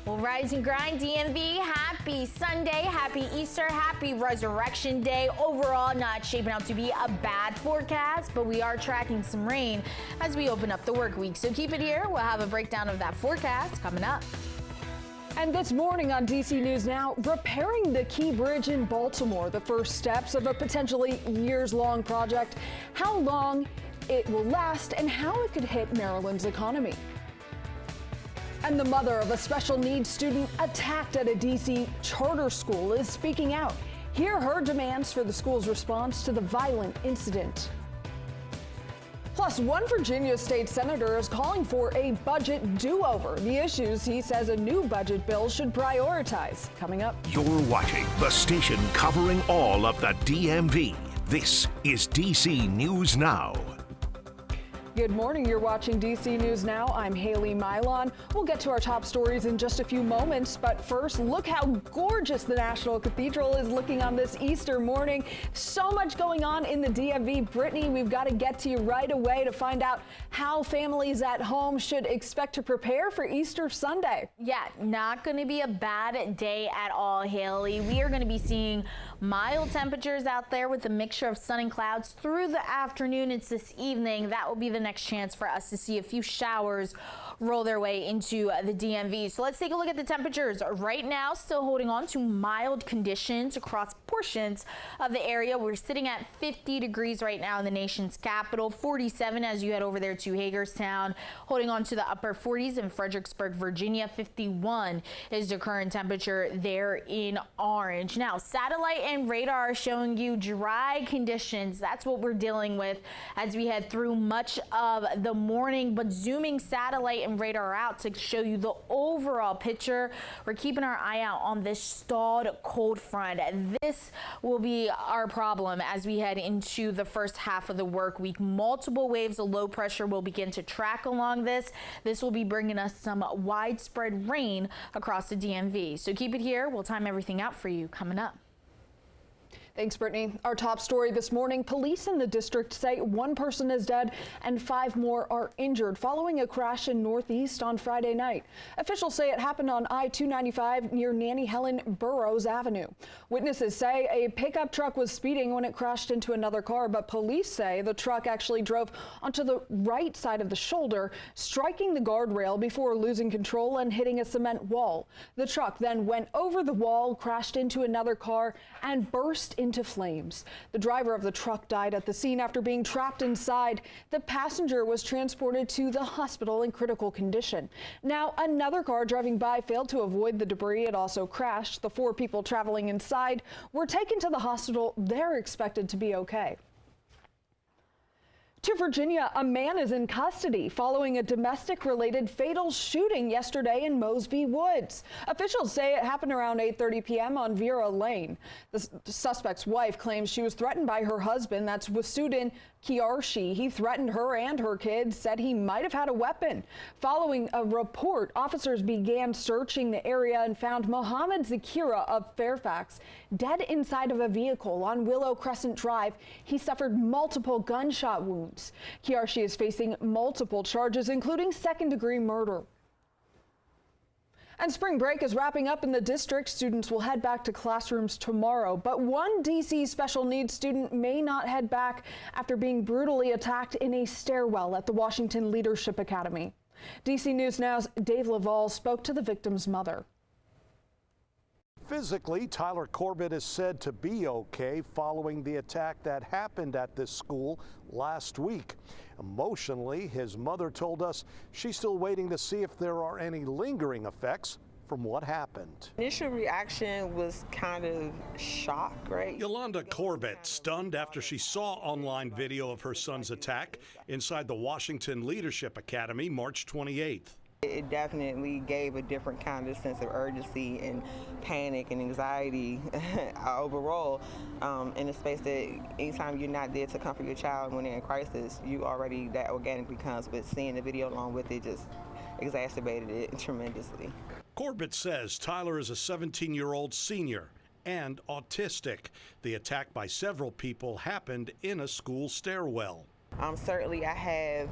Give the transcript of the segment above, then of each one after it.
Well, rise and grind, DMV. Happy Sunday, happy Easter, happy Resurrection Day. Overall, not shaping out to be a bad forecast, but we are tracking some rain as we open up the work week. So keep it here. We'll have a breakdown of that forecast coming up. And this morning on DC News Now, repairing the Key Bridge in Baltimore, the first steps of a potentially years-long project, how long it will last, and how it could hit Maryland's economy. And the mother of a special needs student attacked at a DC charter school is speaking out. Hear her demands for the school's response to the violent incident. Plus, one Virginia state senator is calling for a budget do-over. The issues he says a new budget bill should prioritize. Coming up. You're watching the station covering all of the DMV. This is DC News Now. Good morning. You're watching DC News Now. I'm Haley Mylon. We'll get to our top stories in just a few moments, but first, look how gorgeous the National Cathedral is looking on this Easter morning. So much going on in the DMV. Brittany, we've got to get to you right away to find out how families at home should expect to prepare for Easter Sunday. Yeah, not going to be a bad day at all, Haley. We are going to be seeing mild temperatures out there with a mixture of sun and clouds through the afternoon. It's this evening. That will be the next chance for us to see a few showers roll their way into the DMV. So let's take a look at the temperatures right now. Still holding on to mild conditions across portions of the area. We're sitting at 50 degrees right now in the nation's capital, 47 as you head over there to Hagerstown, holding on to the upper 40s in Fredericksburg, Virginia. 51 is the current temperature there in Orange. Now, satellite and radar are showing you dry conditions. That's what we're dealing with as we head through much of the morning, but zooming satellite and radar out to show you the overall picture. We're keeping our eye out on this stalled cold front. This will be our problem as we head into the first half of the work week. Multiple waves of low pressure will begin to track along this. This will be bringing us some widespread rain across the DMV. So keep it here. We'll time everything out for you coming up. Thanks, Brittany. Our top story this morning, police in the district say one person is dead and 5 more are injured following a crash in Northeast on Friday night. Officials say it happened on I-295 near Nanny Helen Burroughs Avenue. Witnesses say a pickup truck was speeding when it crashed into another car, but police say the truck actually drove onto the right side of the shoulder, striking the guardrail before losing control and hitting a cement wall. The truck then went over the wall, crashed into another car, and burst into flames. The driver of the truck died at the scene after being trapped inside. The passenger was transported to the hospital in critical condition. Now, another car driving by failed to avoid the debris. It also crashed. The 4 people traveling inside were taken to the hospital. They're expected to be okay. To Virginia, a man is in custody following a domestic-related fatal shooting yesterday in Mosby Woods. Officials say it happened around 8:30 p.m. on Vera Lane. The suspect's wife claims she was threatened by her husband, that's Wasudin Kiarshi. He threatened her and her kids, said he might have had a weapon. Following a report, officers began searching the area and found Mohammed Zakira of Fairfax dead inside of a vehicle on Willow Crescent Drive. He suffered multiple gunshot wounds. Kiarshi is facing multiple charges, including second-degree murder. And spring break is wrapping up in the district. Students will head back to classrooms tomorrow, but one DC special needs student may not head back after being brutally attacked in a stairwell at the Washington Leadership Academy. DC News Now's Dave Laval spoke to the victim's mother. Physically, Tyler Corbett is said to be okay following the attack that happened at this school last week. Emotionally, his mother told us she's still waiting to see if there are any lingering effects from what happened. Initial reaction was kind of shock, right? Yolanda Corbett stunned after she saw online video of her son's attack inside the Washington Leadership Academy March 28th. It definitely gave a different kind of sense of urgency and panic and anxiety overall in a space that anytime you're not there to comfort your child when they're in crisis, that organically comes, but seeing the video along with it just exacerbated it tremendously. Corbett says Tyler is a 17-year-old senior and autistic. The attack by several people happened in a school stairwell. Certainly I have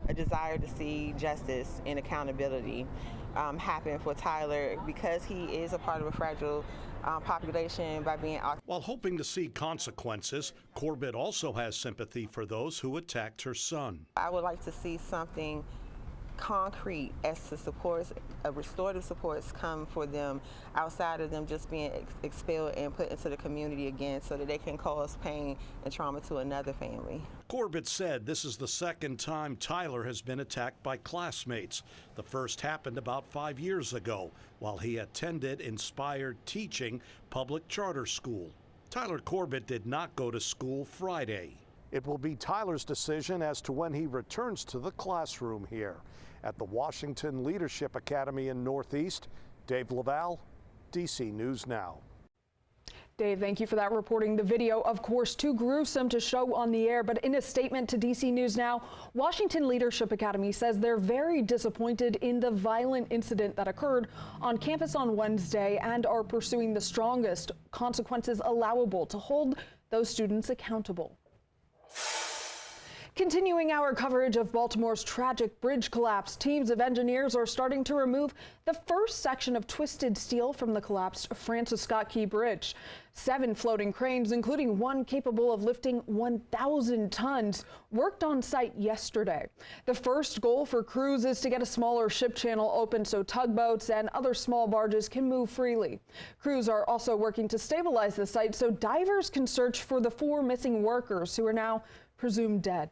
a desire to see justice and accountability happen for Tyler because he is a part of a fragile population by being. While hoping to see consequences, Corbett also has sympathy for those who attacked her son. I would like to see something concrete as to supports, restorative supports come for them outside of them just being expelled and put into the community again so that they can cause pain and trauma to another family. Corbett said this is the second time Tyler has been attacked by classmates. The first happened about 5 years ago while he attended Inspired Teaching public charter school. Tyler Corbett did not go to school Friday. It will be Tyler's decision as to when he returns to the classroom here. At the Washington Leadership Academy in Northeast, Dave Laval, DC News Now. Dave, thank you for that reporting. The video, of course, too gruesome to show on the air, but in a statement to DC News Now, Washington Leadership Academy says they're very disappointed in the violent incident that occurred on campus on Wednesday and are pursuing the strongest consequences allowable to hold those students accountable. Continuing our coverage of Baltimore's tragic bridge collapse, teams of engineers are starting to remove the first section of twisted steel from the collapsed Francis Scott Key Bridge. 7 floating cranes, including one capable of lifting 1,000 tons, worked on site yesterday. The first goal for crews is to get a smaller ship channel open so tugboats and other small barges can move freely. Crews are also working to stabilize the site so divers can search for the 4 missing workers who are now presumed dead.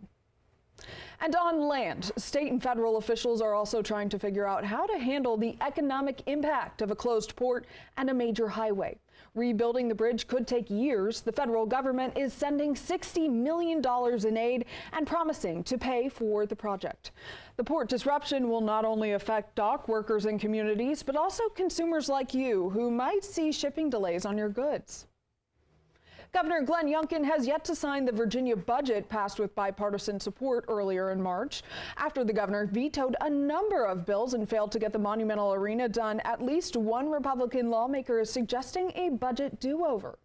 And on land, state and federal officials are also trying to figure out how to handle the economic impact of a closed port and a major highway. Rebuilding the bridge could take years. The federal government is sending $60 million in aid and promising to pay for the project. The port disruption will not only affect dock workers and communities, but also consumers like you who might see shipping delays on your goods. Governor Glenn Youngkin has yet to sign the Virginia budget passed with bipartisan support earlier in March. After the governor vetoed a number of bills and failed to get the monumental arena done, at least one Republican lawmaker is suggesting a budget do-over.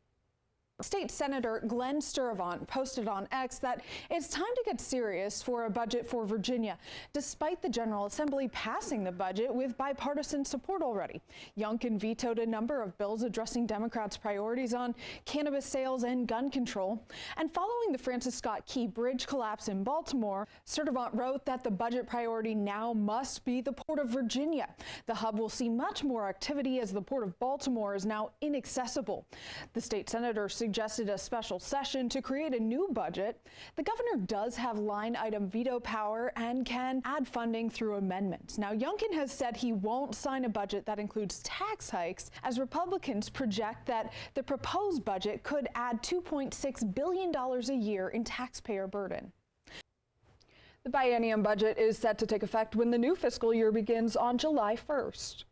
State Senator Glenn Sturtevant posted on X that it's time to get serious for a budget for Virginia, despite the General Assembly passing the budget with bipartisan support already. Youngkin vetoed a number of bills addressing Democrats' priorities on cannabis sales and gun control. And following the Francis Scott Key Bridge collapse in Baltimore, Sturtevant wrote that the budget priority now must be the Port of Virginia. The hub will see much more activity as the Port of Baltimore is now inaccessible. The state senator suggested a special session to create a new budget. The governor does have line item veto power and can add funding through amendments. Now, Youngkin has said he won't sign a budget that includes tax hikes, as Republicans project that the proposed budget could add $2.6 billion a year in taxpayer burden. The biennium budget is set to take effect when the new fiscal year begins on July 1st.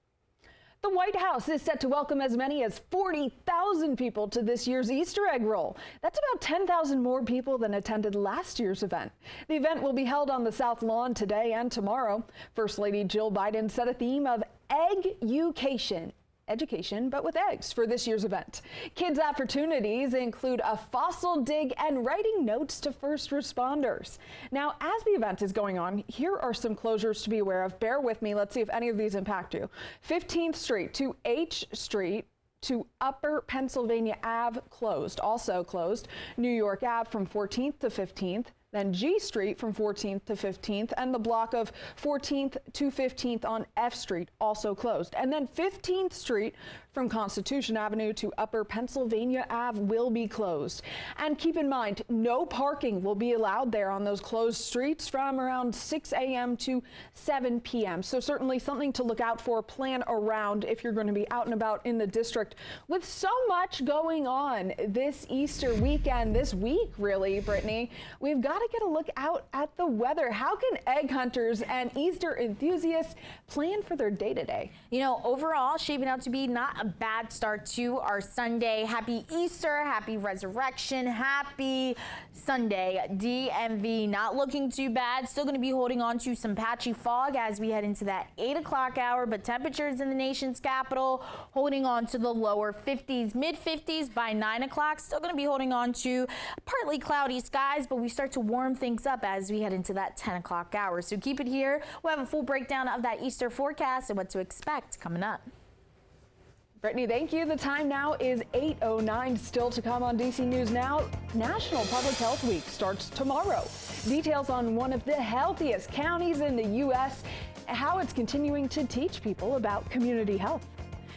The White House is set to welcome as many as 40,000 people to this year's Easter egg roll. That's about 10,000 more people than attended last year's event. The event will be held on the South Lawn today and tomorrow. First Lady Jill Biden set a theme of egg-ucation. Education, but with eggs for this year's event. Kids' opportunities include a fossil dig and writing notes to first responders. Now, as the event is going on, here are some closures to be aware of. Bear with me. Let's see if any of these impact you. 15th Street to H Street to Upper Pennsylvania Ave closed, also closed. New York Ave from 14th to 15th. Then G Street from 14th to 15th, and the block of 14th to 15th on F Street also closed. And then 15th Street from Constitution Avenue to Upper Pennsylvania Ave will be closed. And keep in mind, no parking will be allowed there on those closed streets from around 6 a.m. to 7 p.m. So certainly something to look out for, plan around if you're going to be out and about in the district. With so much going on this Easter weekend, this week really, Brittany, we've got to get a look out at the weather. How can egg hunters and Easter enthusiasts plan for their day-to-day? You know, overall, shaping out to be not a bad start to our Sunday. Happy Easter, happy Resurrection, happy Sunday. DMV not looking too bad. Still going to be holding on to some patchy fog as we head into that 8 o'clock hour, but temperatures in the nation's capital holding on to the lower 50s, mid 50s by 9 o'clock. Still going to be holding on to partly cloudy skies, but we start to warm things up as we head into that 10 o'clock hour. So keep it here. We'll have a full breakdown of that Easter forecast and what to expect coming up. Brittany, thank you. The time now is 8:09. Still to come on DC News Now. National Public Health Week starts tomorrow. Details on one of the healthiest counties in the U.S., how it's continuing to teach people about community health.